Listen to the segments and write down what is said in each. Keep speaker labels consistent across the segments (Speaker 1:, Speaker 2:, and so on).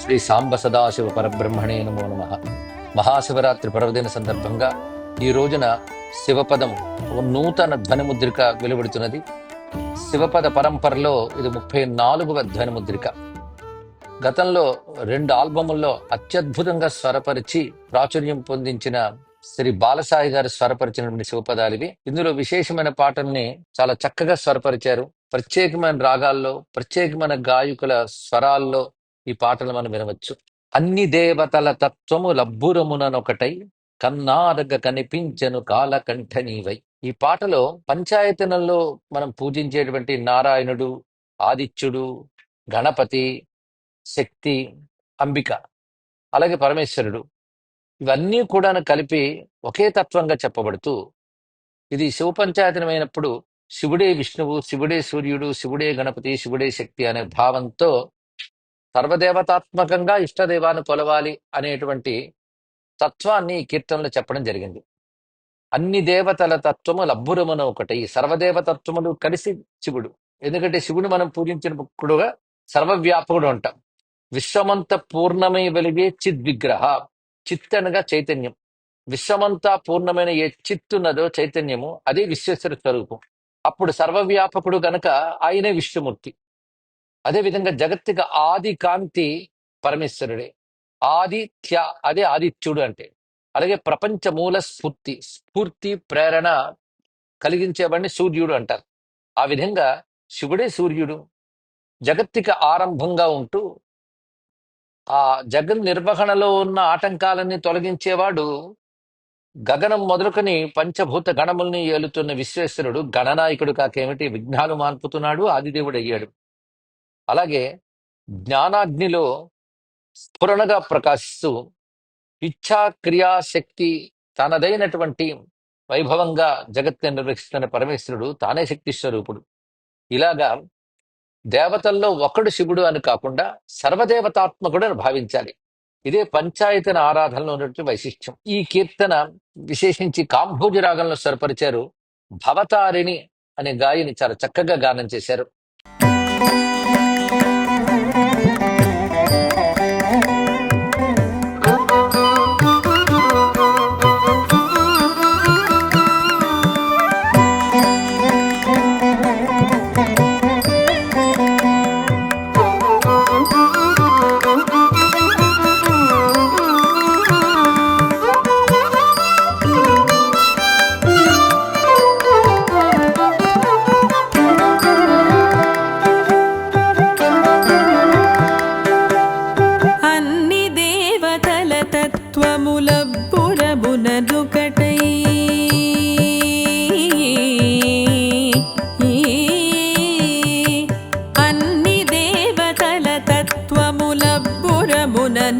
Speaker 1: శ్రీ సాంబ సదాశివ పరబ్రహ్మణే నమో నమః. మహాశివరాత్రి పర్వదిన సందర్భంగా ఈ రోజున శివపదం ఒక నూతన ధ్వనిముద్రిక వెలువడుతున్నది. శివపద పరంపరలో ఇది 34వ ధ్వనిముద్రిక. గతంలో 2 ఆల్బముల్లో అత్యద్భుతంగా స్వరపరిచి ప్రాచుర్యం పొందించిన శ్రీ బాలసాయి గారు స్వరపరిచినటువంటి శివపదాలు ఇవి. ఇందులో విశేషమైన పాటల్ని చాలా చక్కగా స్వరపరిచారు. ప్రత్యేకమైన రాగాల్లో, ప్రత్యేకమైన గాయకుల స్వరాల్లో ఈ పాటలు మనం వినవచ్చు. అన్ని దేవతల తత్వము లబ్బురముననొకటై కన్నారగ కనిపించెను కాలకంఠ నీవై. ఈ పాటలో పంచాయతనంలో మనం పూజించేటువంటి నారాయణుడు, ఆదిత్యుడు, గణపతి, శక్తి, అంబిక, అలాగే పరమేశ్వరుడు, ఇవన్నీ కూడా కలిపి ఒకే తత్వంగా చెప్పబడుతూ, ఇది శివ పంచాయతనమైనప్పుడు శివుడే విష్ణువు, శివుడే సూర్యుడు, శివుడే గణపతి, శివుడే శక్తి అనే భావంతో సర్వదేవతాత్మకంగా ఇష్టదైవాన్ని కొలవాలి అనేటువంటి తత్వాన్ని ఈ కీర్తనలో చెప్పడం జరిగింది. అన్ని దేవతల తత్వము లబ్బురమున ఒకటి, సర్వదేవతత్వములు కలిసి శివుడు. ఎందుకంటే శివుడు మనం పూజించినప్పుడుగా సర్వవ్యాపకుడు అంటాం. విశ్వమంత పూర్ణమై వెలిగే చిద్విగ్రహ. చిత్ అనగా చైతన్యం. విశ్వమంతా పూర్ణమైన ఏ చిత్తున్నదో చైతన్యము, అది విశ్వేశ్వర స్వరూపం. అప్పుడు సర్వవ్యాపకుడు గనక ఆయనే విష్ణుమూర్తి. అదేవిధంగా జగత్తుగా ఆది కాంతి పరమేశ్వరుడే. ఆదిత్య, అదే ఆదిత్యుడు అంటే. అలాగే ప్రపంచ మూల స్ఫూర్తి, స్ఫూర్తి ప్రేరణ కలిగించేవాడిని సూర్యుడు అంటారు. ఆ విధంగా శివుడే సూర్యుడు. జగత్తుక ఆరంభంగా ఉంటూ ఆ జగన్ నిర్వహణలో ఉన్న ఆటంకాలన్నీ తొలగించేవాడు. గగనం మొదలుకొని పంచభూత గణముల్ని ఏలుతున్న విశ్వేశ్వరుడు గణనాయకుడు కాకేమిటి విఘ్నాలు మాన్పుతున్నాడు, ఆదిదేవుడు అయ్యాడు. అలాగే జ్ఞానాగ్నిలో స్ఫురణగా ప్రకాశిస్తూ ఇచ్ఛా క్రియాశక్తి తనదైనటువంటి వైభవంగా జగత్తుని నిర్వహిస్తున్న పరమేశ్వరుడు తానే శక్తి స్వరూపుడు. ఇలాగా దేవతల్లో ఒకడు శివుడు అని కాకుండా సర్వదేవతాత్మకుడు అని భావించాలి. ఇదే పంచాయతన ఆరాధనలో ఉన్నటువంటి వైశిష్ట్యం. ఈ కీర్తన విశేషించి కాంభోజి రాగంలో స్వరపరిచారు. భవతారిణి అనే గాయని చాలా చక్కగా గానం చేశారు.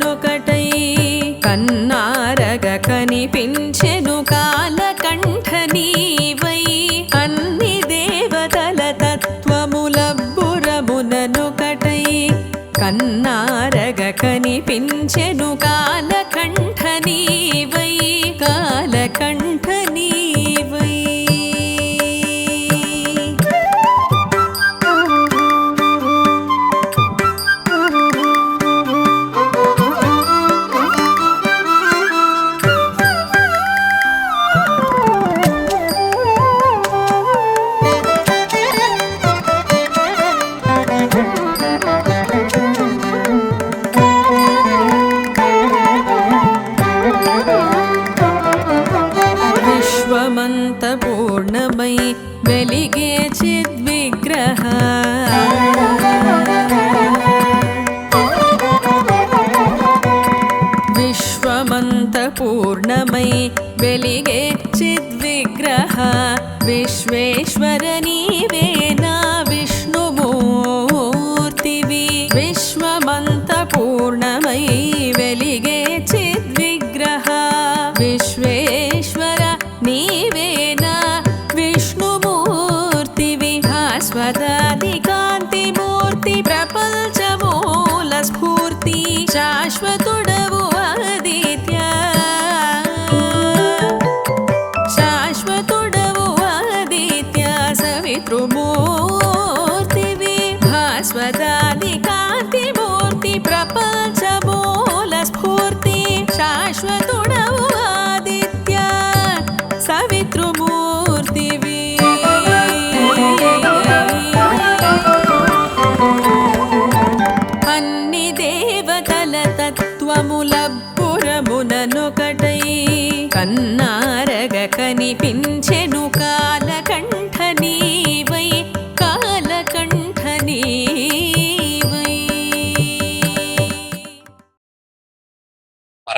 Speaker 2: నొకటై కన్నారగ కనిపించెను కాలకంఠ నీవై. అన్ని దేవతల తత్వముల బురముననొకటై కన్నారగ కనిపించెను కాలకంఠ నీవై. కాలకంఠ నీవై.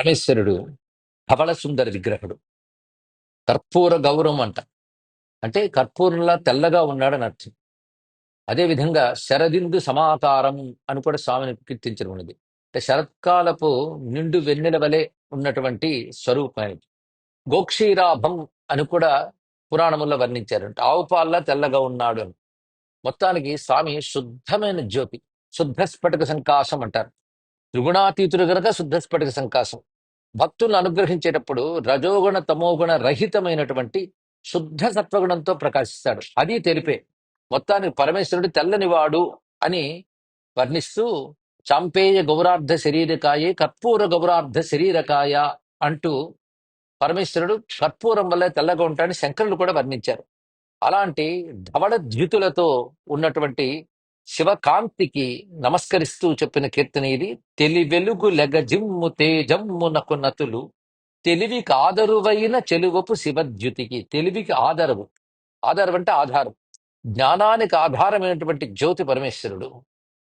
Speaker 1: పరమేశ్వరుడు ధవళ సుందర విగ్రహుడు. కర్పూర గౌరవం అంట, అంటే కర్పూరంలా తెల్లగా ఉన్నాడని అర్థం. అదేవిధంగా శరదిందు సమాకారం అని కూడా స్వామిని కీర్తించడం ఉన్నది. అంటే శరత్కాలపు నిండు వెన్నెల వలె ఉన్నటువంటి స్వరూపానికి. గోక్షీరాభం అని కూడా పురాణముల్లో వర్ణించారంట, ఆవు పాల్లా తెల్లగా ఉన్నాడు అని. మొత్తానికి స్వామి శుద్ధమైన జ్యోతి, శుద్ధ స్ఫటిక సంకాశం అంటారు. త్రిగుణాతీతుడు గనక శుద్ధ స్ఫటిక సంకాశం. భక్తులను అనుగ్రహించేటప్పుడు రజోగుణ తమోగుణ రహితమైనటువంటి శుద్ధ సత్వగుణంతో ప్రకాశిస్తాడు. అది తెలిపే. మొత్తానికి పరమేశ్వరుడు తెల్లనివాడు అని వర్ణిస్తూ చాంపేయ గౌరార్ధ శరీరకాయే కర్పూర గౌరార్ధ శరీరకాయ అంటూ పరమేశ్వరుడు కర్పూరం వల్ల తెల్లగా ఉంటాడని శంకరులు కూడా వర్ణించారు. అలాంటి ధవళ ద్యుతులతో ఉన్నటువంటి శివకాంతికి నమస్కరిస్తూ చెప్పిన కీర్తన ఇది. తెలివెలుగు లెగజిమ్ము తేజమ్మునకు నతులు తెలివికి ఆదరువైన చెలువపు శివద్యుతికి. తెలివికి ఆదరవు, ఆధారం అంటే ఆధారం, జ్ఞానానికి ఆధారమైనటువంటి జ్యోతి పరమేశ్వరుడు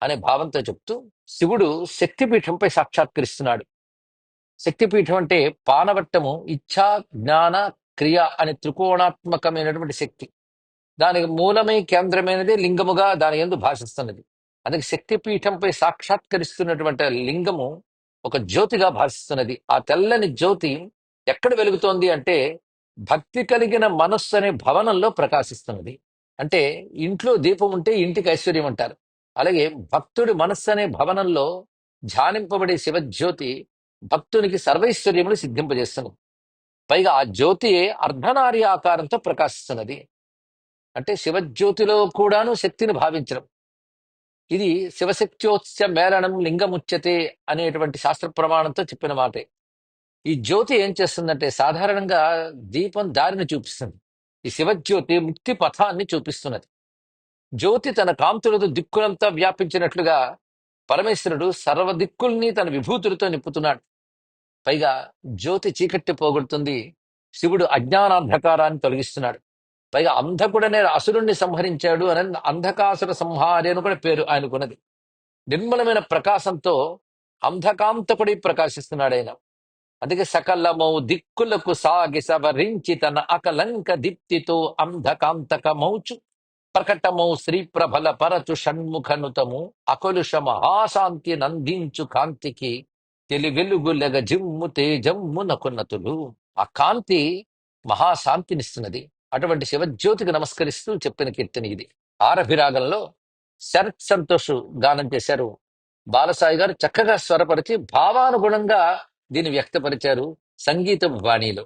Speaker 1: అనే భావంతో చెప్తూ శివుడు శక్తిపీఠంపై సాక్షాత్కరిస్తున్నాడు. శక్తిపీఠం అంటే పానవట్టము, ఇచ్ఛా జ్ఞాన క్రియ అనే త్రికోణాత్మకమైనటువంటి శక్తి. దానికి మూలమై కేంద్రమైనది లింగముగా దాని యందు భాషిస్తున్నది. అందుకే శక్తిపీఠంపై సాక్షాత్కరిస్తున్నటువంటి లింగము ఒక జ్యోతిగా భాషిస్తున్నది. ఆ తెల్లని జ్యోతి ఎక్కడ వెలుగుతోంది అంటే భక్తి కలిగిన మనస్సు అనే భవనంలో ప్రకాశిస్తున్నది. అంటే ఇంట్లో దీపం ఉంటే ఇంటికి ఐశ్వర్యం అంటారు. అలాగే భక్తుడి మనస్సు అనే భవనంలో ధ్యానింపబడే శివజ్యోతి భక్తునికి సర్వైశ్వర్యములు సిద్ధింపజేస్తున్నది. పైగా ఆ జ్యోతి అర్ధనారి ఆకారంతో ప్రకాశిస్తున్నది. అంటే శివజ్యోతిలో కూడాను శక్తిని భావించడం. ఇది శివశక్త్యోత్స్య మేళనం లింగముచ్యతే అనేటువంటి శాస్త్ర ప్రమాణంతో చెప్పిన మాటే. ఈ జ్యోతి ఏం చేస్తుందంటే సాధారణంగా దీపం దారిని చూపిస్తుంది. ఈ శివజ్యోతి ముక్తి పథాన్ని చూపిస్తున్నది. జ్యోతి తన కాంతులతో దిక్కులంతా వ్యాపించినట్లుగా పరమేశ్వరుడు సర్వ దిక్కుల్ని తన విభూతులతో నింపుతున్నాడు. పైగా జ్యోతి చీకట్టి పోగొడుతుంది, శివుడు అజ్ఞానాంధకారాన్ని తొలగిస్తున్నాడు. పైగా అంధకుడనే అసురుణ్ణి సంహరించాడు అని అంధకాసుర సంహారి అని కూడా పేరు ఆయనకున్నది. నిర్మలమైన ప్రకాశంతో అంధకాంతకుడి ప్రకాశిస్తున్నాడు ఆయన. అందుకే సకలమౌ దిక్కులకు సాగి సవరించి తన అకలంక దీప్తితో అంధకాంతకమౌచు ప్రకటమౌ శ్రీప్రభల పరచు షణ్ముఖనుతము అకలుష మహాశాంతి నందించు కాంతికి తెలివెలుగులెగ జిమ్ము తేజమ్ము నకున్నతులు. ఆ కాంతి మహాశాంతినిస్తున్నది. అటువంటి శివజ్యోతికి నమస్కరిస్తూ చెప్పిన కీర్తన ఇది. ఆరభిరాగంలో శరత్ సంతోష్ గానం చేశారు. బాలసాయి గారు చక్కగా స్వరపరిచి భావానుగుణంగా దీన్ని వ్యక్తపరిచారు సంగీత వాణిలో.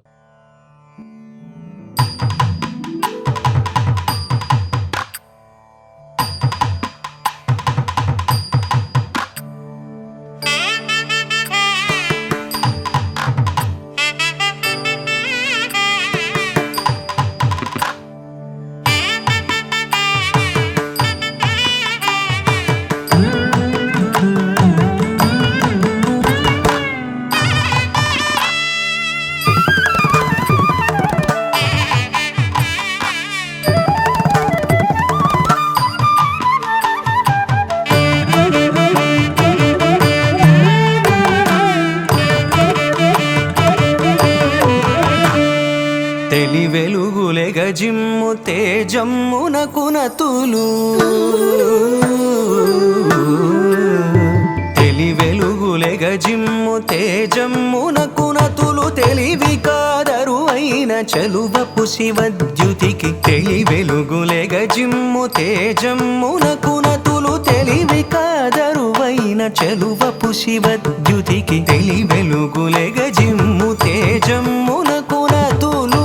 Speaker 3: తెలివెలుగులెగజిమ్ము తేజమ్మునకునతులు తెలివెలుగులెగజిమ్ము తేజమ్మునకునతులు తెలివి కాదరువైన చలువపు శివద్యుతికి తెలివెలుగులెగజిమ్ము తేజమ్మునకునతులు తెలివి కాదరువైన చలువపు శివద్యుతికి తెలివెలుగులెగజిమ్ము తేజమ్మునకునతులు.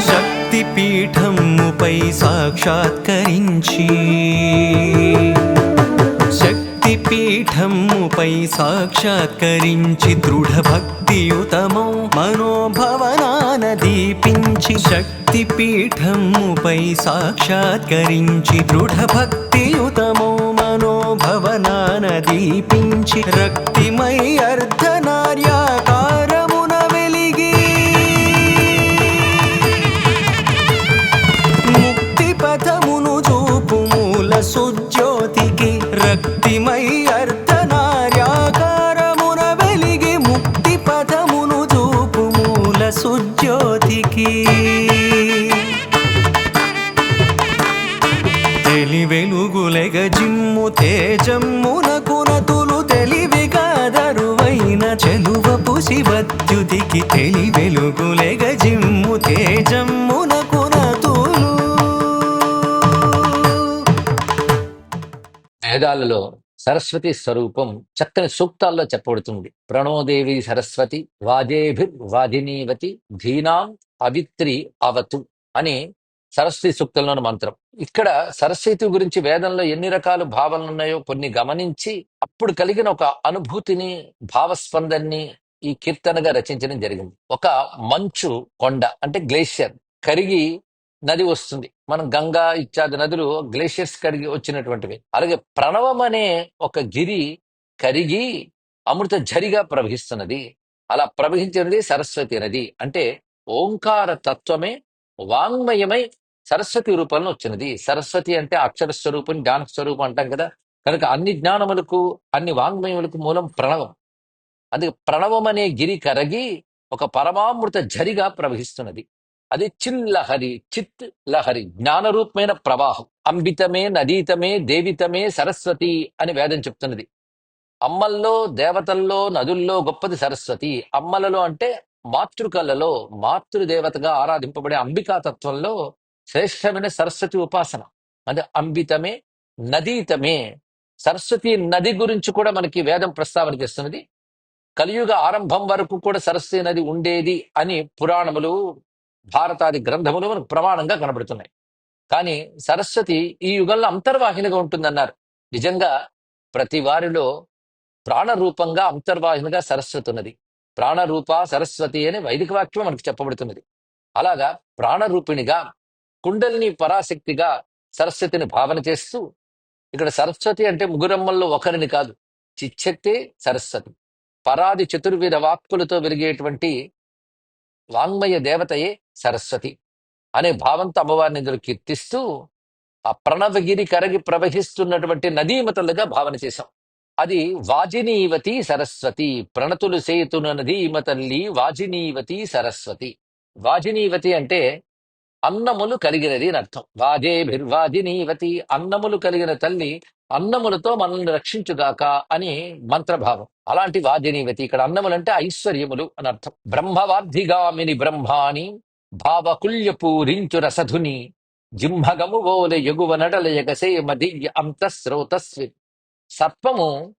Speaker 3: శక్తిపీఠముపై సాక్షాత్కరించి శక్తిపీఠముపై సాక్షాత్కరించి దృఢ భక్తియుతమౌ మనోభవనాన దీపించి శక్తిపీఠముపై సాక్షాత్కరించి దృఢ భక్తియుతమౌ మనోభవనాన దీపించి రక్తిమై అర్ధనార్యాకారమున వెలిగి ముక్తి పథమును చూపు మూల సుజ్యోతికి రక్తిమై అర్ధనార్యాకారమున వెలిగి ముక్తి పథమును చూపు మూల సుజ్యోతికి తెలి వెలుగులెగ జిమ్ము తేజమ్మునకునతులు తెలివిగా దరువైన చెలువపు శివద్యుతికి తెలి వెలుగులెగ జిమ్ము తేజమ్మునకునతులు.
Speaker 1: వేదాలలో సరస్వతి స్వరూపం చక్కని సూక్తాల్లో చెప్పబడుతుంది. ప్రణోదేవి సరస్వతి వాజేభిర్వాజినీవతి ధీనాం అవిత్రి అవతు అని సరస్వతి సూక్తంలోని మంత్రం. ఇక్కడ సరస్వతి గురించి వేదంలో ఎన్ని రకాల భావనలు ఉన్నాయో కొన్ని గమనించి అప్పుడు కలిగిన ఒక అనుభూతిని భావస్పందన్ని ఈ కీర్తనగా రచించడం జరిగింది. ఒక మంచు కొండ అంటే గ్లేషియర్ కరిగి నది వస్తుంది. మనం గంగా ఇత్యాది నదులు గ్లేషియర్స్ కరిగి వచ్చినటువంటివి. అలాగే ప్రణవం అనే ఒక గిరి కరిగి అమృత ఝరిగా ప్రవహిస్తున్నది. అలా ప్రవహించినది సరస్వతి నది. అంటే ఓంకార తత్వమే వాంగ్మయమై సరస్వతి రూపంలో వచ్చినది. సరస్వతి అంటే అక్షర స్వరూపం, జ్ఞాన స్వరూపం అంటాం కదా. కనుక అన్ని జ్ఞానములకు అన్ని వాంగ్మయములకు మూలం ప్రణవం. అందుకే ప్రణవం అనే గిరి కరగి ఒక పరమామృత ఝరిగా ప్రవహిస్తున్నది. అది చిల్లహరి, చిత్ లహరి, జ్ఞానరూపమైన ప్రవాహం. అంబితమే నదీతమే దేవితమే సరస్వతి అని వేదం చెప్తున్నది. అమ్మల్లో దేవతల్లో నదుల్లో గొప్పది సరస్వతి. అమ్మలలో అంటే మాతృకలలో మాతృదేవతగా ఆరాధింపబడే అంబికా తత్వంలో శ్రేష్టమైన సరస్వతి ఉపాసన. అంటే అంబితమే నదీతమే. సరస్వతి నది గురించి కూడా మనకి వేదం ప్రస్తావన చేస్తున్నది. కలియుగ ఆరంభం వరకు కూడా సరస్వతి నది ఉండేది అని పురాణములు, భారతాది గ్రంథములు మనకు ప్రమాణంగా కనబడుతున్నాయి. కానీ సరస్వతి ఈ యుగంలో అంతర్వాహినిగా ఉంటుందన్నారు. నిజంగా ప్రతి వారిలో ప్రాణరూపంగా అంతర్వాహినిగా సరస్వతి ఉన్నది. ప్రాణరూప సరస్వతి అని వైదిక వాక్యం మనకు చెప్పబడుతున్నది. అలాగా ప్రాణరూపిణిగా కుండలిని పరాశక్తిగా సరస్వతిని భావన చేస్తూ, ఇక్కడ సరస్వతి అంటే ముగురమ్మల్లో ఒకరిని కాదు, చిచ్చక్తే సరస్వతి. పరాది చతుర్విధ వాక్కులతో వెలిగేటువంటి వాంగ్మయ దేవతయే సరస్వతి అనే భావంతో అమ్మవారిని ఇందులో కీర్తిస్తూ ఆ ప్రణవగిరి కరగి ప్రవహిస్తున్నటువంటి నదీమతలుగా భావన చేశాం. అది వాజినీవతి సరస్వతి. ప్రణతులు సేతున నదీమ తల్లి వాజినీవతి సరస్వతి. వాజినీవతి అంటే అన్నములు కలిగినది అని అర్థం. వాజేభిర్వాజినీవతి, అన్నములు కలిగిన తల్లి అన్నములతో మనల్ని రక్షించుగాక అని మంత్రభావం. అలాంటి వాజినీవతి. ఇక్కడ అన్నములంటే ఐశ్వర్యములు అని అర్థం. బ్రహ్మవాద్ధిగామిని బ్రహ్మాని భావకుల్యపూరించు రసధుని జింహగము ఓలె ఎగువ నడల ఎగసే మదియ్య అంతఃస్రోతస్వి. సర్పము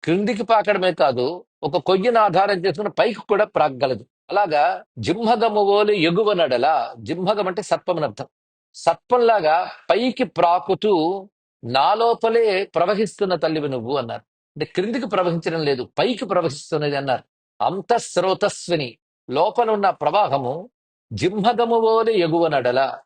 Speaker 1: క్రిందికి పాకడమే కాదు, ఒక కొయ్యను ఆధారం చేసుకుని పైకి కూడా ప్రాగ్గలదు. అలాగా జింహగమువోలు ఎగువ నడల, జింహగం అంటే సర్పం అని అర్థం. సర్పంలాగా పైకి ప్రాకుతూ నా లోపలే ప్రవహిస్తున్న తల్లివి నువ్వు అన్నారు. అంటే క్రిందికి ప్రవహించడం లేదు, పైకి ప్రవహిస్తున్నది అన్నారు. అంతఃస్రోతస్విని, లోపల ఉన్న ప్రవాహము జింహగమువోలు ఎగువ నడల.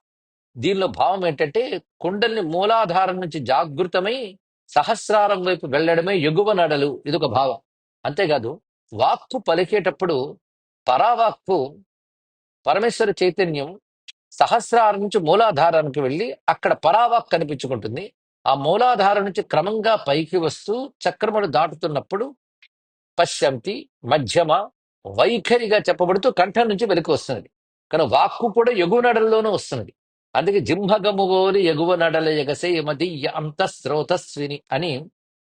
Speaker 1: దీనిలో భావం ఏంటంటే కుండల్ని మూలాధారం నుంచి జాగృతమై సహస్రారం వైపు వెళ్ళడమే ఎగువ నడలు. ఇదొక భావం. అంతేకాదు వాక్కు పలికేటప్పుడు పరావాక్కు పరమేశ్వర చైతన్యం సహస్రారం నుంచి మూలాధారానికి వెళ్ళి అక్కడ పరావాక్ కనిపించుకుంటుంది. ఆ మూలాధారం నుంచి క్రమంగా పైకి వస్తూ చక్రములు దాటుతున్నప్పుడు పశ్యంతి మధ్యమ వైఖరిగా చెప్పబడుతూ కంఠం నుంచి వెలికి వస్తున్నది. కానీ వాక్కు కూడా ఎగువ నడలలోనూ వస్తున్నది. అందుకే జింహగముగోలి ఎగువ నడల ఎగసే యమది అంతఃస్రోతస్విని అని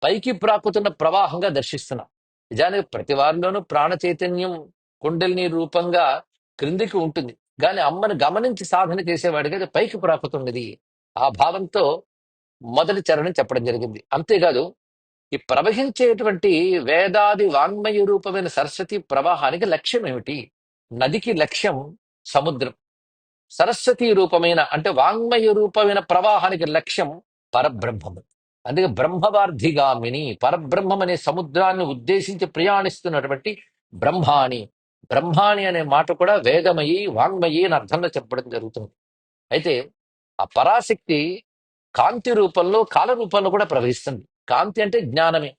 Speaker 1: పైకి ప్రాకుతున్న ప్రవాహంగా దర్శిస్తున్నాం. నిజానికి ప్రతి వారిలోనూ ప్రాణ చైతన్యం కుండలిని రూపంగా క్రిందికి ఉంటుంది. కానీ అమ్మను గమనించి సాధన చేసేవాడిగా అది పైకి ప్రాకుతున్నది. ఆ భావంతో మొదటి చరణం చెప్పడం జరిగింది. అంతేకాదు ఈ ప్రవహించేటువంటి వేదాది వాంగ్మయ రూపమైన సరస్వతి ప్రవాహానికి లక్ష్యం ఏమిటి? నదికి లక్ష్యం సముద్రం. సరస్వతి రూపమైన అంటే వాంగ్మయ రూపమైన ప్రవాహానికి లక్ష్యం పరబ్రహ్మము. అందుకే బ్రహ్మవార్ధిగామిని, పరబ్రహ్మం అనే సముద్రాన్ని ఉద్దేశించి ప్రయాణిస్తున్నటువంటి బ్రహ్మాణి. బ్రహ్మాణి అనే మాట కూడా వేదమయి వాంగ్మయి అని అర్థంలో చెప్పడం జరుగుతుంది. అయితే ఆ పరాశక్తి కాంతి రూపంలో, కాల రూపంలో కూడా ప్రవహిస్తుంది. కాంతి అంటే జ్ఞానమే.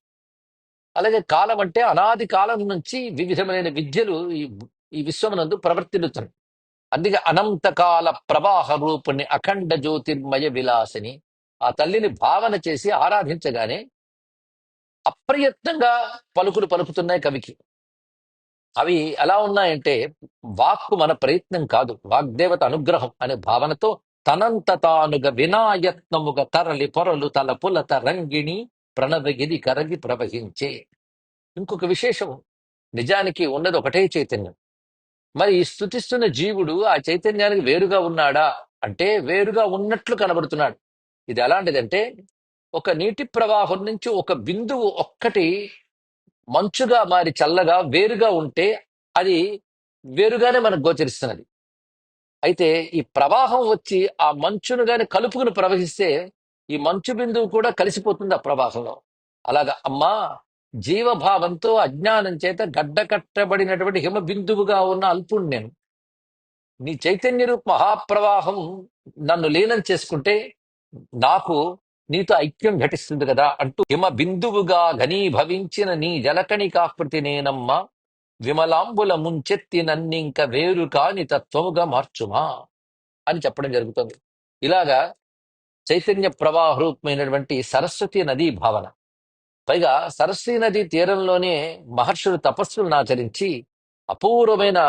Speaker 1: అలాగే కాలం అంటే అనాది కాలం నుంచి వివిధమైన విద్యలు ఈ విశ్వమునందు ప్రవర్తిల్లుతున్నాయి. అందుకే అనంతకాల ప్రవాహ రూపుణ్ణి అఖండ జ్యోతిర్మయ విలాసిని ఆ తల్లిని భావన చేసి ఆరాధించగానే అప్రయత్నంగా పలుకులు పలుకుతున్నాయి కవికి. అవి ఎలా ఉన్నాయంటే, వాక్కు మన ప్రయత్నం కాదు, వాగ్దేవత అనుగ్రహం అనే భావనతో తనంత తానుగా వినాయత్నముగా తరలి పొరలు తల పులత రంగిణి ప్రణవగిరి కరగి ప్రవహించే. ఇంకొక విశేషం, నిజానికి ఉన్నది ఒకటే చైతన్యం. మరి ఈ స్తుతిస్తున్న జీవుడు ఆ చైతన్యానికి వేరుగా ఉన్నాడా అంటే వేరుగా ఉన్నట్లు కనబడుతున్నాడు. ఇది ఎలాంటిదంటే, ఒక నీటి ప్రవాహం నుంచి ఒక బిందువు ఒక్కటి మంచుగా మారి చల్లగా వేరుగా ఉంటే అది వేరుగానే మనకు గోచరిస్తున్నది. అయితే ఈ ప్రవాహం వచ్చి ఆ మంచును గాని కలుపుకుని ప్రవహిస్తే ఈ మంచు బిందువు కూడా కలిసిపోతుంది ఆ ప్రవాహంలో. అలాగా అమ్మా, జీవభావంతో అజ్ఞానం చేత గడ్డకట్టబడినటువంటి హిమ బిందువుగా ఉన్న అల్పుణ్ణి నేను. నీ చైతన్య రూప మహాప్రవాహం నన్ను లీనం చేసుకుంటే నాకు నీతో ఐక్యం ఘటిస్తుంది కదా అంటూ హిమ బిందువుగా ఘనీభవించిన నీ జలకణికాకృతి నేనమ్మా, విమలాంబుల ముంచెత్తి నన్నింక వేరు కాని తత్వముగా మార్చుమా అని చెప్పడం జరుగుతుంది. ఇలాగా చైతన్య ప్రవాహ రూపమైనటువంటి సరస్వతి నదీ భావన. పైగా సరస్వతి నదీ తీరంలోనే మహర్షులు తపస్సులను ఆచరించి అపూర్వమైన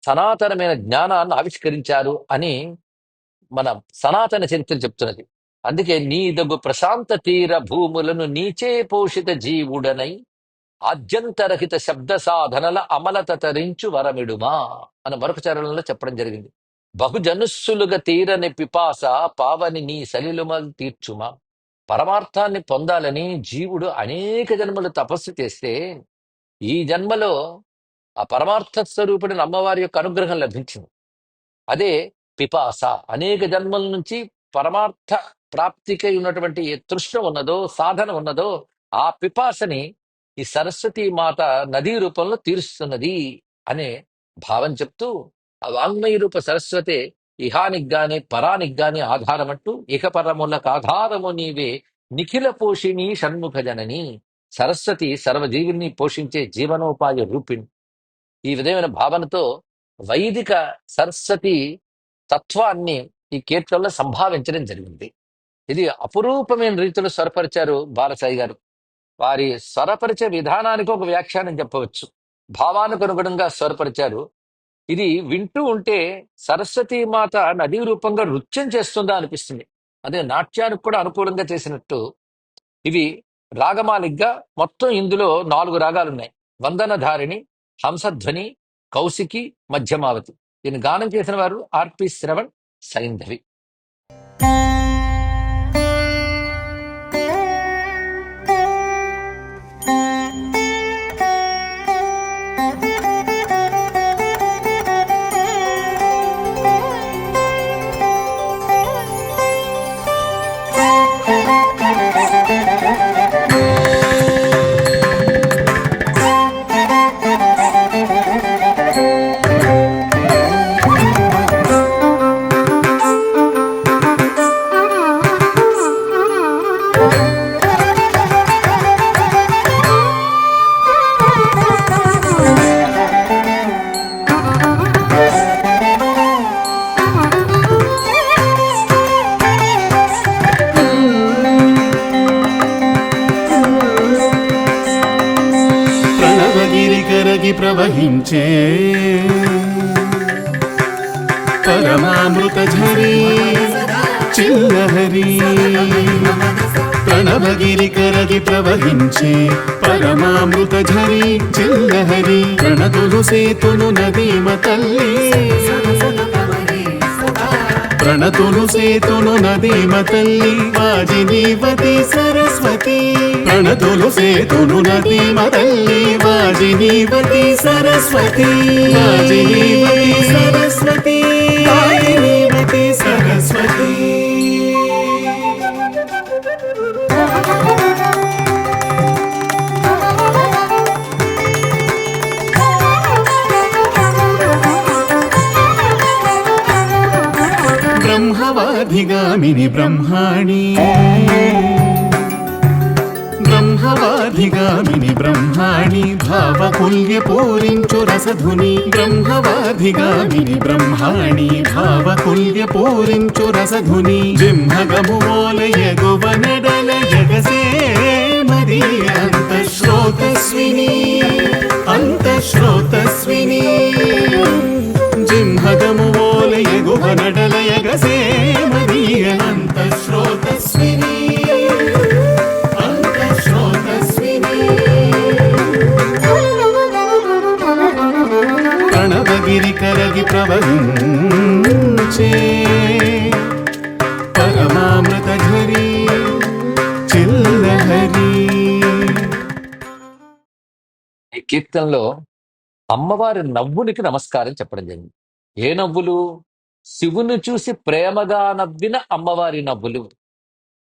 Speaker 1: సనాతనమైన జ్ఞానాన్ని ఆవిష్కరించారు అని మన సనాతన చరిత్ర చెప్తున్నది. అందుకే నీ దగ్గు ప్రశాంత తీర భూములను నీచే పోషిత జీవుడనై ఆద్యంతరహిత శబ్ద సాధనల అమలత తరించు వరమిడుమా అని మరొక చరణంలో చెప్పడం జరిగింది. బహుజనుస్సులుగా తీరని పిపాస పావని నీ సలిలుమల్ తీర్చుమా. పరమార్థాన్ని పొందాలని జీవుడు అనేక జన్మలు తపస్సు చేస్తే ఈ జన్మలో ఆ పరమార్థ స్వరూపుడిని అమ్మవారి యొక్క అనుగ్రహం లభించింది. అదే పిపాస. అనేక జన్మల నుంచి పరమార్థ ప్రాప్తికై ఉన్నటువంటి ఏ తృష్ణ ఉన్నదో, సాధన ఉన్నదో, ఆ పిపాసని ఈ సరస్వతీ మాత నదీ రూపంలో తీరుస్తున్నది అనే భావం చెప్తూ, ఆ వాంగ్మయ రూప సరస్వతే ఇహానికి గాని పరానికి గాని ఆధారమంటూ, ఇక పరములకు ఆధారము నీవే నిఖిల పోషిణి షణ్ముఖ జనని. సరస్వతి సర్వజీవుల్ని పోషించే జీవనోపాయ రూపిణి. ఈ విధమైన భావనతో వైదిక సరస్వతి తత్వాన్ని ఈ కీర్తనలో సంభావించడం జరిగింది. ఇది అపురూపమైన రీతిలో స్వరపరిచారు బాలసాయి గారు. వారి స్వరపరిచే విధానానికి ఒక వ్యాఖ్యానం చెప్పవచ్చు. భావానికి అనుగుణంగా స్వరపరిచారు. ఇది వింటూ ఉంటే సరస్వతీ మాత నదీ రూపంగా నృత్యం చేస్తుందా అనిపిస్తుంది. అదే నాట్యానికి కూడా అనుకూలంగా చేసినట్టు. ఇవి రాగమాలిగ్గా మొత్తం ఇందులో 4 రాగాలున్నాయి. వందనధారిణి, హంసధ్వని, కౌశికి, మధ్యమావతి. దీన్ని గానం చేసిన వారు ఆర్పి శ్రవణ్, సైంధవి.
Speaker 4: ప్రవహించే పరమామృత ఝరీ చిల్లహరి. ప్రణవగిరి కరగి ప్రవహించే పరమామృత ఝరీ చిల్లహరి. ప్రణతులు సేతులు నదీమ తల్లి, ప్రణతులు సేతులు నదీమ తల్లి వాజినీవతి సరస్వతి. ప్రణతులు సేతులు నదీమ తల్లి వాజినీవతి సరస్వతి. వాజినీవతి సరస్వతి, వాజినీవతి సరస్వతి. బ్రహ్మవాధిగామిని బ్రహ్మాణి బ్రహ్మవాధిగామిని బ్రహ్మాణి భావకుల్య పూరించు రసధుని బ్రహ్మవాధిగామిని బ్రహ్మాణి భావకుల్య పూరించు రసధుని జింహగము మోలయగువ నెడల జగసే మరి అంతఃశ్రోతస్విని అంతఃశ్రోతస్విని జింహగము మోలయగువ నెడల జగసే మరి అంతఃశ్రోతస్విని ప్రణవగిరి కరగి ప్రవహించే పరమామృత ఝరి చిల్లహరి.
Speaker 1: ఈ కీర్తనలో అమ్మవారి నవ్వునికి నమస్కారం చెప్పడం జరిగింది. ఏ నవ్వులు? శివుని చూసి ప్రేమగా నవ్విన అమ్మవారి నవ్వులు.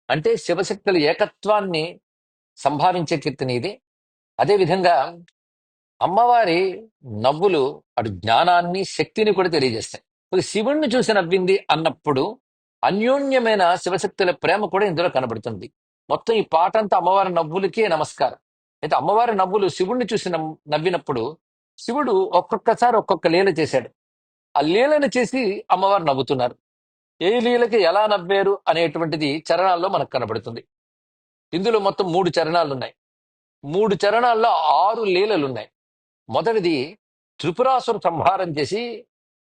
Speaker 1: అంటే శివశక్తుల ఏకత్వాన్ని సంభావించే కీర్తన ఇది. అదేవిధంగా అమ్మవారి నవ్వులు అటు జ్ఞానాన్ని శక్తిని కూడా తెలియజేస్తాయి. ఒక శివుణ్ణి చూసి నవ్వింది అన్నప్పుడు అన్యోన్యమైన శివశక్తుల ప్రేమ కూడా ఇందులో కనబడుతుంది. మొత్తం ఈ పాట అంతా అమ్మవారి నవ్వులకే నమస్కారం. అయితే అమ్మవారి నవ్వులు శివుణ్ణి చూసి నవ్వినప్పుడు శివుడు ఒక్కొక్కసారి ఒక్కొక్క లీల చేశాడు. ఆ లీలను చేసి అమ్మవారు నవ్వుతున్నారు. ఏ లీలకి ఎలా నవ్వారు అనేటువంటిది చరణాల్లో మనకు కనబడుతుంది. ఇందులో మొత్తం 3 చరణాలు ఉన్నాయి. 3 చరణాల్లో 6 లీలలున్నాయి. మొదటిది త్రిపురాసుర సంహారం చేసి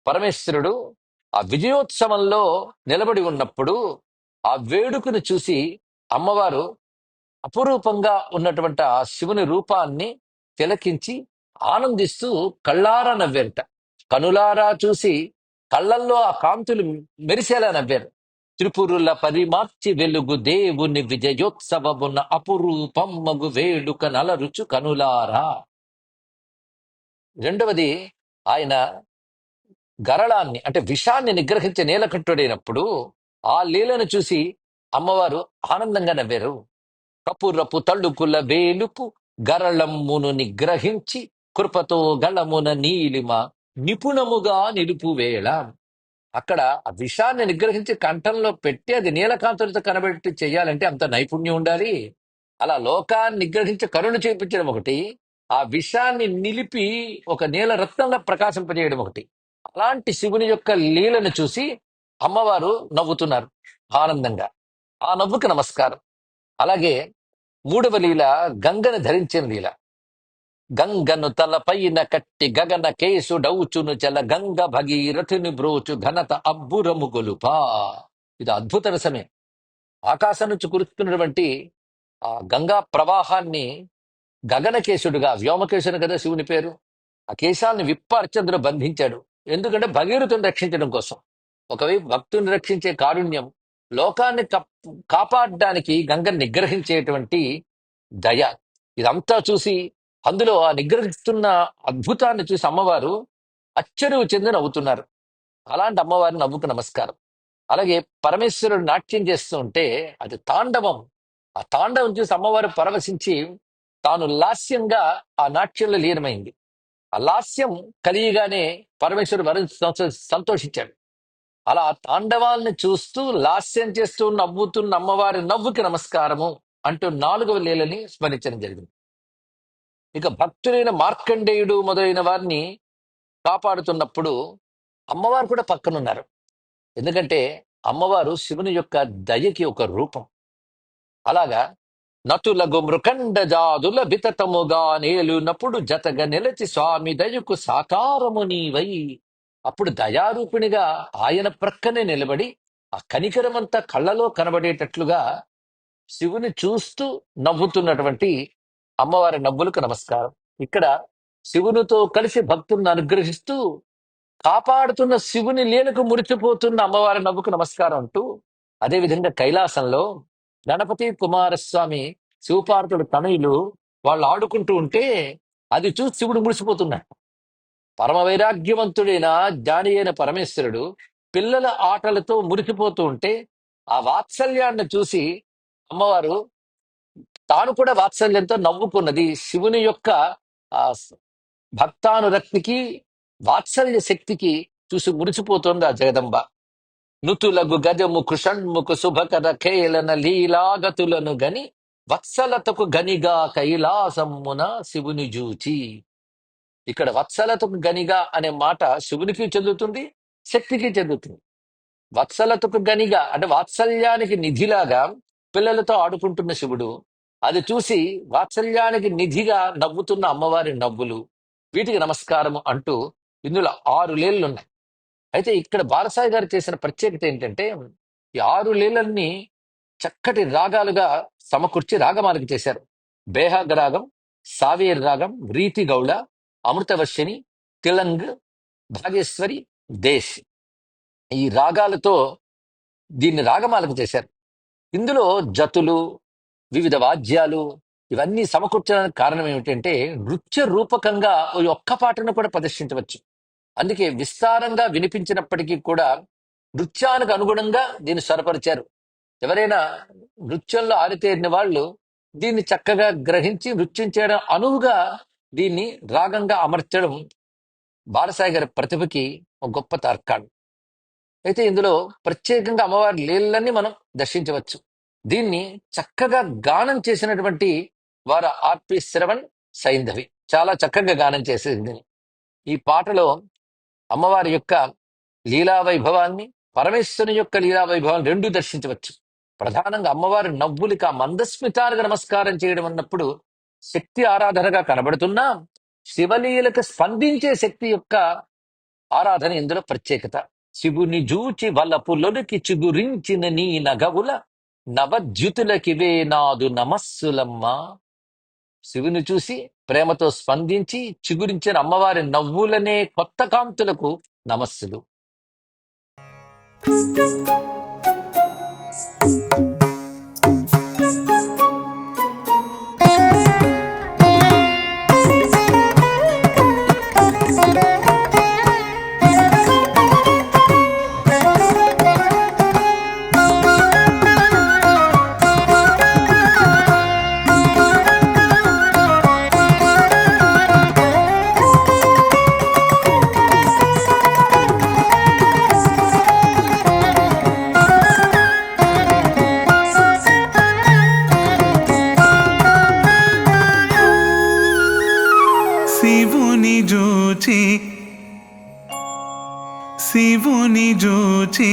Speaker 1: పరమేశ్వరుడు ఆ విజయోత్సవంలో నిలబడి ఉన్నప్పుడు ఆ వేడుకను చూసి అమ్మవారు అపురూపంగా ఉన్నటువంటి ఆ శివుని రూపాన్ని తిలకించి ఆనందిస్తూ కళ్ళారా నవ్వారట. కనులారా చూసి కళ్ళల్లో ఆ కాంతులు మెరిసేలా నవ్వారు. త్రిపురుల పరిమార్చి వెలుగు దేవుని విజయోత్సవమున అపురూపం మగు వేడుక నలరుచు కనులారా. రెండవది ఆయన గరళాన్ని అంటే విషాన్ని నిగ్రహించే నీలకంఠుడైనప్పుడు ఆ లీలను చూసి అమ్మవారు ఆనందంగా నవ్వారు. కపురపు తళుకుల వేలుపు గరళమ్మును నిగ్రహించి కృపతో గళమున నీలిమ నిపుణముగా నిలుపు వేళ. అక్కడ ఆ విషాన్ని నిగ్రహించి కంఠంలో పెట్టి అది నీలకాంతులతో కనబెట్టి చెయ్యాలంటే అంత నైపుణ్యం ఉండాలి. అలా లోకాన్ని నిగ్రహించి కరుణ చేయించడం ఒకటి, ఆ విషాన్ని నిలిపి ఒక నీల రత్నంగా ప్రకాశింపజేయడం ఒకటి. అలాంటి శివుని యొక్క లీలను చూసి అమ్మవారు నవ్వుతున్నారు ఆనందంగా. ఆ నవ్వుకి నమస్కారం. అలాగే 3వ లీల గంగను ధరించిన లీల. గంగను తలపైన కట్టి గగన కేసుడౌచును చల గంగ భగీరథుని బ్రోచు ఘనత అబ్బురము గొలుపా. ఇది అద్భుత రసమే. ఆకాశం నుంచి కురుస్తున్నటువంటి ఆ గంగా ప్రవాహాన్ని గగనకేశుడుగా, వ్యోమకేశుడు కదా శివుని పేరు, ఆ కేశాలను విప్పార్చంద్రుడు బంధించాడు. ఎందుకంటే భగీరథుని రక్షించడం కోసం. ఒకవైపు భక్తుని రక్షించే కారుణ్యం, లోకాన్ని కాపాడడానికి గంగను నిగ్రహించేటువంటి దయ, ఇదంతా చూసి అందులో ఆ నిగ్రహిస్తున్న అద్భుతాన్ని చూసి అమ్మవారు అచ్చరువు చెంది నవ్వుతున్నారు. అలాంటి అమ్మవారి నవ్వుకు నమస్కారం. అలాగే పరమేశ్వరుడు నాట్యం చేస్తూ ఉంటే అది తాండవం. ఆ తాండవం చూసి అమ్మవారు పరవశించి తాను లాస్యంగా ఆ నాట్యంలో లీనమైంది. ఆ లాస్యం కలియగానే పరమేశ్వరుడు సంతోషించాడు. అలా తాండవాల్ని చూస్తూ లాస్యం చేస్తూ నవ్వుతున్న అమ్మవారి నవ్వుకి నమస్కారము అంటూ 4వ లీలని స్మరించడం జరిగింది. ఇక భక్తులైన మార్కండేయుడు మొదలైన వారిని కాపాడుతున్నప్పుడు అమ్మవారు కూడా పక్కనున్నారు. ఎందుకంటే అమ్మవారు శివుని యొక్క దయకి ఒక రూపం. అలాగా నతులగు మృకండ జాదుల వితతముగా నేలునప్పుడు జతగా నిలచి స్వామి దయకు సాకారము నీవై. అప్పుడు దయారూపిణిగా ఆయన ప్రక్కనే నిలబడి ఆ కనికరమంతా కళ్ళలో కనబడేటట్లుగా శివుని చూస్తూ నవ్వుతున్నటువంటి అమ్మవారి నవ్వులకు నమస్కారం. ఇక్కడ శివునితో కలిసి భక్తులను అనుగ్రహిస్తూ కాపాడుతున్న శివుని లీలకు మురిచిపోతున్న అమ్మవారి నవ్వుకు నమస్కారం అంటూ, అదేవిధంగా కైలాసంలో గణపతి కుమారస్వామి శివపార్వతుడు తనయులు వాళ్ళు ఆడుకుంటూ ఉంటే అది చూసి శివుడు మురిసిపోతున్నాడు. పరమ వైరాగ్యవంతుడైన జ్ఞాని అయిన పరమేశ్వరుడు పిల్లల ఆటలతో మురిసిపోతూ ఉంటే ఆ వాత్సల్యాన్ని చూసి అమ్మవారు తాను కూడా వాత్సల్యంతో నవ్వుకున్నది. శివుని యొక్క ఆ భక్తానురక్తికి వాత్సల్య శక్తికి చూసి మురిసిపోతోంది ఆ జగదంబ. నుతులగు గజము కృషణ్ముకు శుభకర కేలన లీలాగతులను గని వత్సలతకు గనిగా కైలాసమున శివుని జూచి. ఇక్కడ వత్సలతకు గనిగా అనే మాట శివునికి చెందుతుంది, శక్తికి చెందుతుంది. వత్సలతకు గనిగా అంటే వాత్సల్యానికి నిధిలాగా పిల్లలతో ఆడుకుంటున్న శివుడు, అది చూసి వాత్సల్యానికి నిధిగా నవ్వుతున్న అమ్మవారి నవ్వులు, వీటికి నమస్కారము అంటూ ఇందులో 6 లీలలు ఉన్నాయి. అయితే ఇక్కడ బాలసాయి గారు చేసిన ప్రత్యేకత ఏంటంటే ఈ 6 లీలల్ని చక్కటి రాగాలుగా సమకూర్చి రాగమాలిక చేశారు. బేహాగ్ రాగం, సావేర్ రాగం, రీతి గౌళ, అమృతవర్షిణి, తిలంగ్, భాగేశ్వరి, దేశ్, ఈ రాగాలతో దీన్ని రాగమాలిక చేశారు. ఇందులో జతులు, వివిధ వాద్యాలు ఇవన్నీ సమకూర్చడానికి కారణం ఏమిటంటే నృత్య రూపకంగా ఈ ఒక్క పాటను కూడా ప్రదర్శించవచ్చు. అందుకే విస్తారంగా వినిపించినప్పటికీ కూడా నృత్యానికి అనుగుణంగా దీన్ని స్వరపరిచారు. ఎవరైనా నృత్యంలో ఆరితేరిన వాళ్ళు దీన్ని చక్కగా గ్రహించి నృత్యం చేయడం అనువుగా దీన్ని రాగంగా అమర్చడం బాలసాయి గారి ప్రతిభకి ఒక గొప్ప తార్కాణం. అయితే ఇందులో ప్రత్యేకంగా అమ్మవారి లీలన్నీ మనం దర్శించవచ్చు. దీన్ని చక్కగా గానం చేసినటువంటి వారు ఆర్పి శ్రవణ్, సైంధవి చాలా చక్కగా గానం చేసేది. ఈ పాటలో అమ్మవారి యొక్క లీలా వైభవాన్ని, పరమేశ్వరుని యొక్క లీలా వైభవాన్ని రెండూ దర్శించవచ్చు. ప్రధానంగా అమ్మవారి నవ్వులికి ఆ మందస్మితానికి నమస్కారం చేయడం అన్నప్పుడు శక్తి ఆరాధనగా కనబడుతున్నా శివలీలకు స్పందించే శక్తి యొక్క ఆరాధన ఇందులో ప్రత్యేకత. శివుని జూచి వలపులొలికి చిగురించిన నీ నగవుల నవద్యుతులకివే నాదు నమస్సులమ్మ. శివుని చూసి ప్రేమతో స్పందించి చిగురించిన అమ్మవారి నవ్వులనే కొత్త కాంతులకు నమస్సులు.
Speaker 3: శివుని జూచి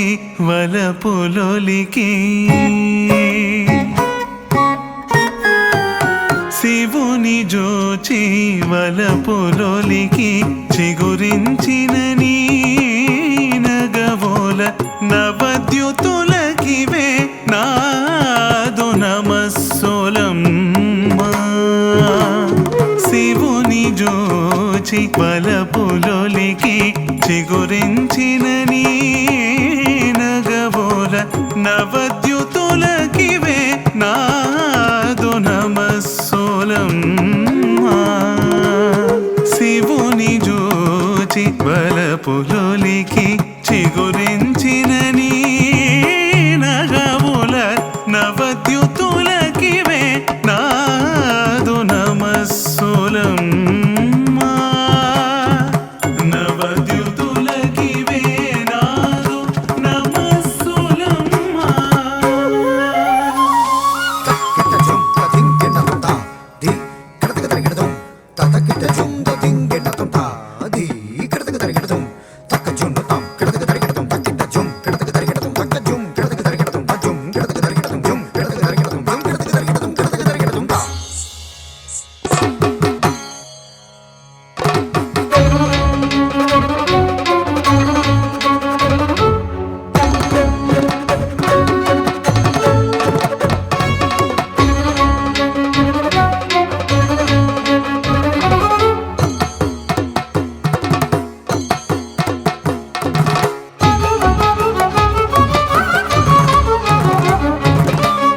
Speaker 3: వలపులొలికి, శివుని జూచి వలపులొలికి చిగురించిన నీ నగవోల నవద్యుతులకివే నాదు నమస్సులమ్మ. శివుని జూచి వలపులొలికి చిగురించిన నీ నగవోల నవద్యుతులకివే నాదు నమస్సులమ్మ. శివుని జూచి వలపులొలికి చిగురించిన నీ నగవుల నవద్యుతులకివే నాదు నమస్సులమ్మ. నవద్యుతులకివే నాదు నమస్సులమ్మ.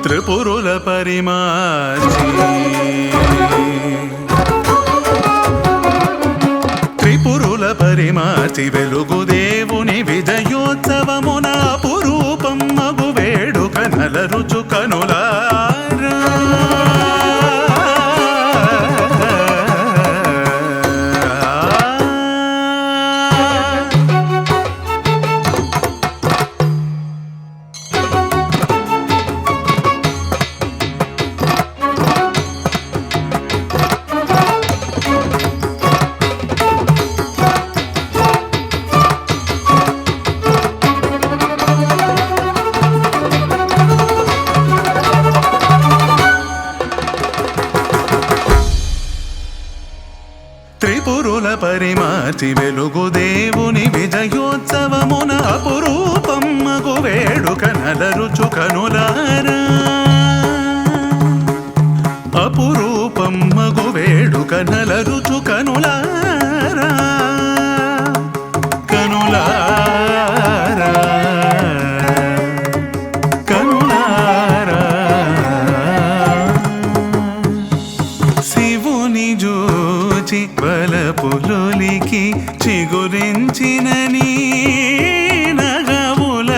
Speaker 3: త్రిపురుల పరిమార్చి, త్రిపురుల పరిమార్చి వెలుగు దేవుని విజయోత్సవమున అపురూపం మగు వేడుక నలరుచు కనులారా. పరిమాచి వెలుగు దేవుని విజయోత్సవమున అపురూపం మగు వేడుక నలరుచు కనులారా అపురూపం మగు వేడుక నలరుచు కనులారా కనులారా కనులారా శివుని జూచి బలపులులికి చిగురించిన నీ నగవుల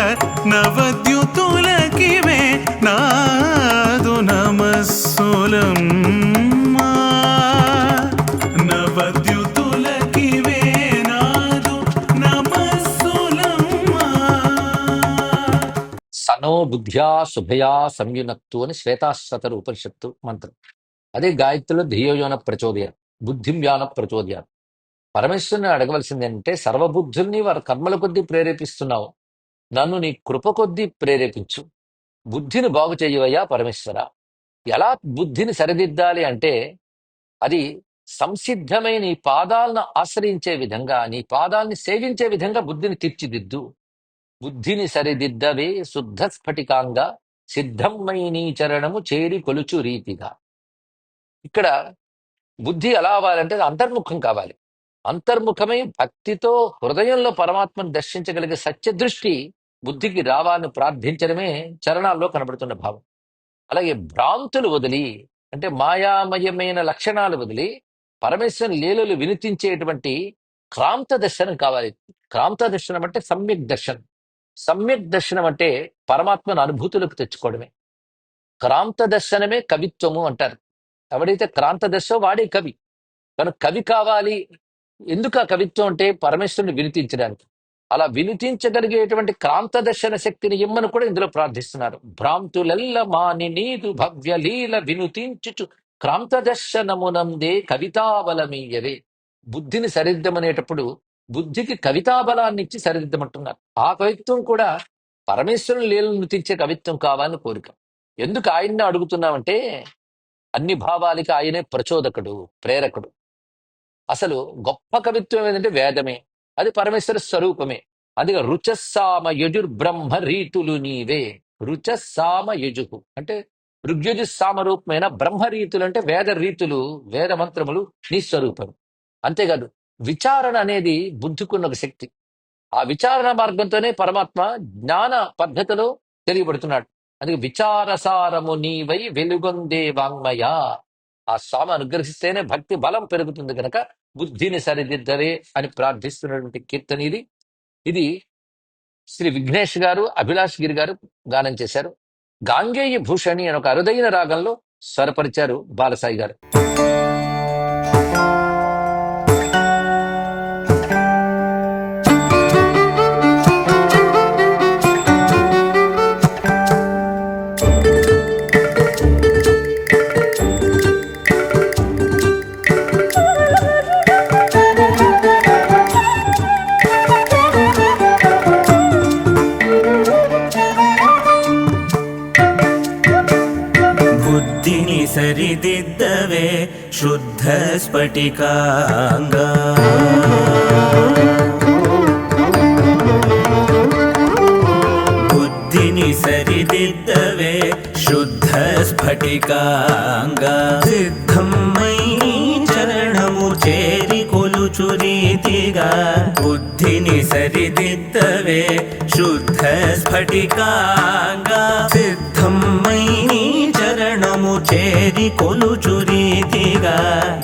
Speaker 3: నవద్యుతులకివే నాదు నమస్సులమ్మా నవద్యుతులకివే నాదు నమస్సులమ్మా.
Speaker 1: సనో బుద్ధ్యా శుభయా సంయునక్తు అని శ్వేతాశ్వతర ఉపనిషత్తు మంత్రం. అదే గాయత్రిలో ధియోయోన ప్రచోదయ బుద్ధిం యాన ప్రచోదయ. పరమేశ్వరుని అడగవలసింది అంటే సర్వబుద్ధుల్ని వారి కర్మల కొద్దీ ప్రేరేపిస్తున్నావు, నన్ను నీ కృప కొద్దీ ప్రేరేపించు, బుద్ధిని బాగు చేయవయ్యా పరమేశ్వర. ఎలా బుద్ధిని సరిదిద్దాలి అంటే అది సంసిద్ధమై నీ పాదాలను ఆశ్రయించే విధంగా, నీ పాదాలని సేవించే విధంగా బుద్ధిని తీర్చిదిద్దు. బుద్ధిని సరిదిద్దవే శుద్ధ స్ఫటికాంగా సిద్ధమ్మై నీ చరణము చేరి కొలుచు రీతిగా. ఇక్కడ బుద్ధి ఎలా అవ్వాలంటే అది అంతర్ముఖం కావాలి. అంతర్ముఖమై భక్తితో హృదయంలో పరమాత్మను దర్శించగలిగే సత్యదృష్టి బుద్ధికి రావాలని ప్రార్థించడమే చరణాల్లో కనబడుతున్న భావం. అలాగే భ్రాంతులు వదిలి, అంటే మాయామయమైన లక్షణాలు వదిలి పరమేశ్వరుని లీలలు వినిపించేటువంటి క్రాంత దర్శనం కావాలి. క్రాంత దర్శనం అంటే సమ్యక్ దర్శనం. సమ్యక్ దర్శనం అంటే పరమాత్మను అనుభూతులకు తెచ్చుకోవడమే. క్రాంత దర్శనమే కవిత్వము అంటారు. ఎవడైతే క్రాంత దర్శనం వాడే కవి. కనుక కవి కావాలి. ఎందుకు ఆ కవిత్వం అంటే పరమేశ్వరుని వినిపించడానికి. అలా వినిపించగలిగేటువంటి క్రాంత దర్శన శక్తిని ఇమ్మని కూడా ఇందులో ప్రార్థిస్తున్నారు. భ్రాంతులెల్ల మాని నీదు భవ్య లీల వినుతించుచు క్రాంత దర్శనమునందే కవితాబలమీయవే. బుద్ధిని సరిద్దమనేటప్పుడు బుద్ధికి కవితాబలాన్ని ఇచ్చి సరిదిద్దమంటున్నారు. ఆ కవిత్వం కూడా పరమేశ్వరుని లీలను నృతించే కవిత్వం కావాలని కోరిక. ఎందుకు ఆయన్ని అడుగుతున్నామంటే అన్ని భావాలకి ఆయనే ప్రచోదకుడు, ప్రేరకుడు. అసలు గొప్ప కవిత్వం ఏంటంటే వేదమే, అది పరమేశ్వర స్వరూపమే. అందుకే రుచస్సామ యజుర్బ్రహ్మ రీతులు నీవే. రుచస్సామ యజుహు అంటే ఋగ్యజు సామరూపమైన బ్రహ్మరీతులు అంటే వేద రీతులు, వేద మంత్రములు నీ స్వరూపం. అంతేకాదు విచారణ అనేది బుద్ధికున్న ఒక శక్తి. ఆ విచారణ మార్గంతోనే పరమాత్మ జ్ఞాన పద్ధతిలో తెలియబడుతున్నాడు. అందుకే విచారసారము నీవై వెలుగొందే వాంగ్మయ. ఆ స్వామి అనుగ్రహిస్తేనే భక్తి బలం పెరుగుతుంది కనుక బుద్ధిని సరిదిద్దవే అని ప్రార్థిస్తున్నటువంటి కీర్తన ఇది. ఇది శ్రీ విఘ్నేష్ గారు, అభిలాష్ గిరి గారు గానం చేశారు. గాంగేయ భూషణి అని ఒక అరుదైన రాగంలో స్వరపరిచారు బాలసాయి గారు.
Speaker 5: సరిదిద్దవే శుద్ధ స్ఫటికాంగా బుద్ధిని సరిదిద్దవే శుద్ధ స్ఫటికాంగా సిద్ధమై చరణము చేరి కొలుచు రీతిగా బుద్ధిని సరిదిద్దవే శుద్ధ స్ఫటికాంగా సిద్ధమై చరణము చేరి కొలుచు రీతిగా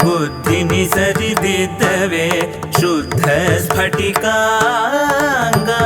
Speaker 5: బుద్ధిని సరిదిద్దవే శుద్ధ స్ఫటికాంగా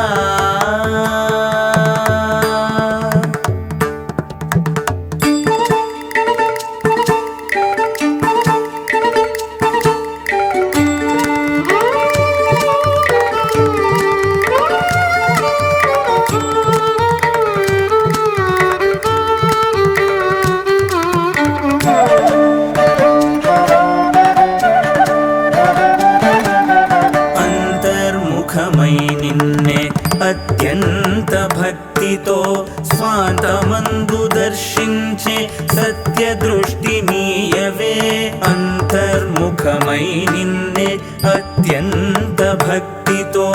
Speaker 5: అత్యంత భక్తితో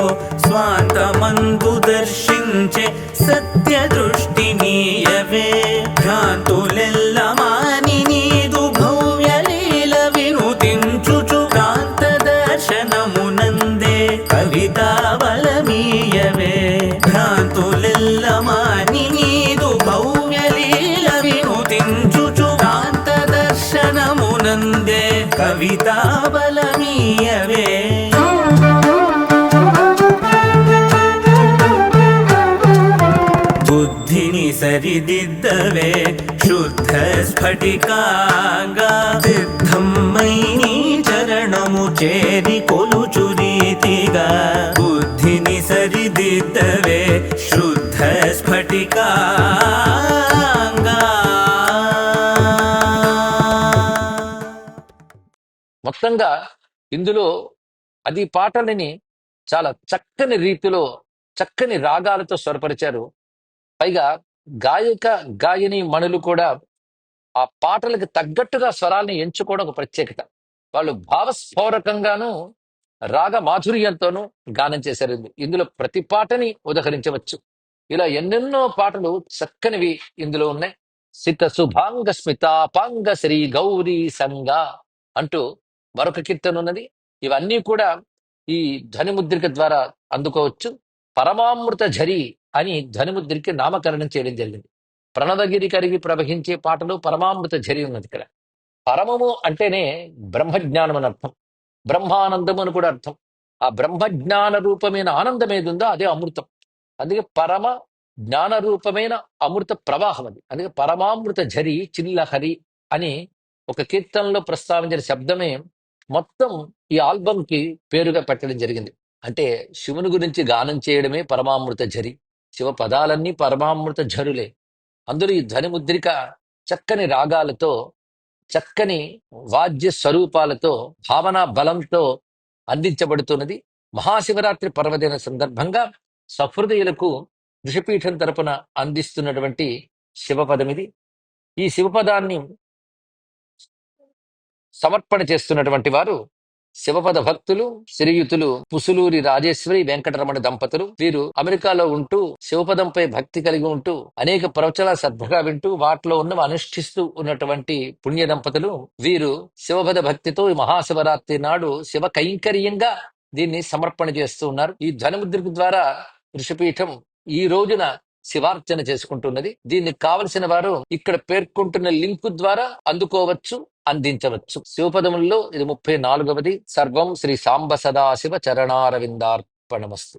Speaker 5: స్వాంతమందు దర్శించే సత్య దృష్టి నీయవే భ్రాంతులెల్ల మాని నీదు భవ్య లీల వినుతించుచు కాంత దర్శనమునందే కవితా బలమీయవే భ్రాంతులెల్ల మాని నీదు భవ్య లీల వినుతించుచు కాంత దర్శనమునందే కవితా బలమీయవే బుద్ధిని సరిదిద్దవే శుద్ధ స్ఫటికాంగా సిద్ధమ్మై నీ చరణము చేరి కొలుచు రీతిగా బుద్ధిని సరిదిద్దవే శుద్ధ స్ఫటికాంగా.
Speaker 1: మొత్తంగా ఇందులో అది పాటలని చాలా చక్కని రీతిలో చక్కని రాగాలతో స్వరపరిచారు. పైగా గాయక గాయని మణులు కూడా ఆ పాటలకు తగ్గట్టుగా స్వరాల్ని ఎంచుకోవడం ఒక ప్రత్యేకత. వాళ్ళు భావస్ఫోరకంగాను రాగ మాధుర్యంతోనూ గానం చేశారు. ఇందులో ప్రతి పాటని ఉదహరించవచ్చు. ఇలా ఎన్నెన్నో పాటలు చక్కనివి ఇందులో ఉన్నాయి. సిత శుభాంగ స్మితాపాంగ శ్రీ గౌరీ సంగ అంటూ మరొక కీర్తన ఉన్నది. ఇవన్నీ కూడా ఈ ధ్వనిముద్రిక ద్వారా అందుకోవచ్చు. పరమామృత ఝరి అని ధ్వనిముద్రికి నామకరణం చేయడం జరిగింది. ప్రణవగిరి కరిగి ప్రవహించే పాటలు పరమామృత ఝరి ఉన్నది. ఇక్కడ పరమము అంటేనే బ్రహ్మజ్ఞానం అని అర్థం, బ్రహ్మానందం అని కూడా అర్థం. ఆ బ్రహ్మజ్ఞాన రూపమైన ఆనందం ఏది ఉందో అదే అమృతం. అందుకే పరమ జ్ఞాన రూపమైన అమృత ప్రవాహం అది. అందుకే పరమామృత ఝరి చిల్లహరి అని ఒక కీర్తనలో ప్రస్తావించిన శబ్దమే మొత్తం ఈ ఆల్బమ్ కి పేరుగా పెట్టడం జరిగింది. అంటే శివుని గురించి గానం చేయడమే పరమామృత ఝరి. శివ పదాలన్నీ పరమామృత ఝరులే. అందులో ఈ ధ్వనిముద్రిక చక్కని రాగాలతో చక్కని వాద్య స్వరూపాలతో భావన బలంతో అందించబడుతున్నది. మహాశివరాత్రి పర్వదిన సందర్భంగా సహృదయులకు ఋషిపీఠం తరపున అందిస్తున్నటువంటి శివపదం ఇది. ఈ శివపదాన్ని సమర్పణ చేస్తున్నటువంటి వారు శివపద భక్తులు శ్రీయుతులు పుసులూరి రాజేశ్వరి వెంకటరమణ దంపతులు. వీరు అమెరికాలో ఉంటూ శివపదంపై భక్తి కలిగి ఉంటూ అనేక ప్రవచనాలు శ్రద్ధగా వింటూ వాటిలో ఉన్నవి అనుష్ఠిస్తూ ఉన్నటువంటి పుణ్య దంపతులు. వీరు శివపద భక్తితో ఈ మహాశివరాత్రి నాడు శివ కైంకర్యంగా దీన్ని సమర్పణ చేస్తూ ఉన్నారు. ఈ ధ్వనిముద్రిక ద్వారా ఋషిపీఠం ఈ రోజున శివార్చన చేసుకుంటున్నది. దీనికి కావలసిన వారు ఇక్కడ పేర్కొంటున్న లింకు ద్వారా అందుకోవచ్చు, అందించవచ్చు. శివపదముల్లో ఇది 34వది. సర్వం శ్రీ సాంబ సదాశివ చరణారవిందార్పణమస్తు.